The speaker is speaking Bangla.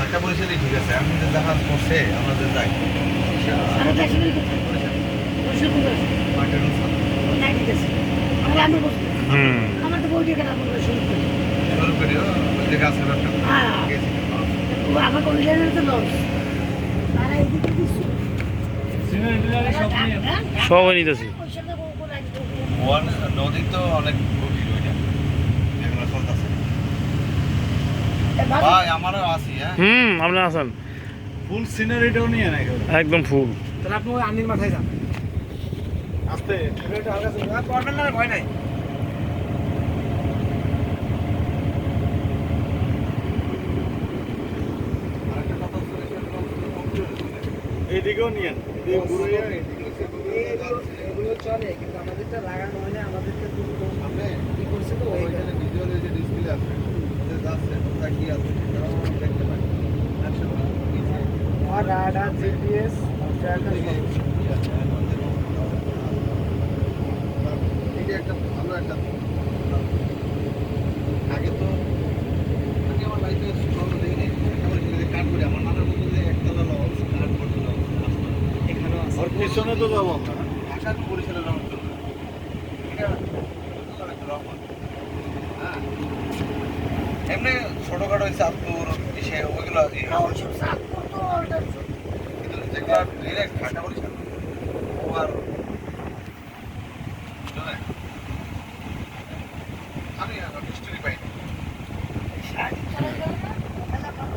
একটা পরিস্থিতি ঠিক আছে, আমি যে জাহাজ করছে আমরা যে যাই আমার তো বই কেনা শুরু করি শুরু করিও ওই যে গাছের একটা গেছি। আমাকে অনলাইনে তো লস তারা এদিকে দিচ্ছে সবাই নিতেছি। নদী তো অনেক গভীর ওইটা যেগুলো চলতেছে। ভাই আমারও আছি, হ্যাঁ আপনি আসেন, ফুল সিনারিটাও নিয়ে না একদম ফুল। তাহলে আপনি ওই আন্নির মাথায় যান আস্তে এটা হালকা চলবে করবেন না ভয় নাই আরেকটা কথা হচ্ছে এইদিকেও নিয়ে এগুলো চলে কিন্তু আমাদেরটা লাগানো হয় না আমাদেরটা কি করছে তো ওইখানে ভিজুয়ালে যে ডিসপ্লে আছে যে যাচ্ছে কোথায় কি আছে সেটাও আমরা দেখতে পাই। আর রাডার জিপিএস এটা একটা ভালো একটা আগে তো আগে আমার লাইফে স্ট্রল দেখিনি কাঠ করে আমার নানার মধ্যে যে একতলা লস কাঠ করতে লস এখানেও আছে ওর পিছনে তো যাবো আমরা ঢাকা টু বরিশালের রং চলবে এটা একটা রং হ্যাঁ এমনি ছোটখাটো চাঁদপুর ইসে ওইগুলো কিন্তু যেগুলো ডিরেক্ট ঢাকা বরিশাল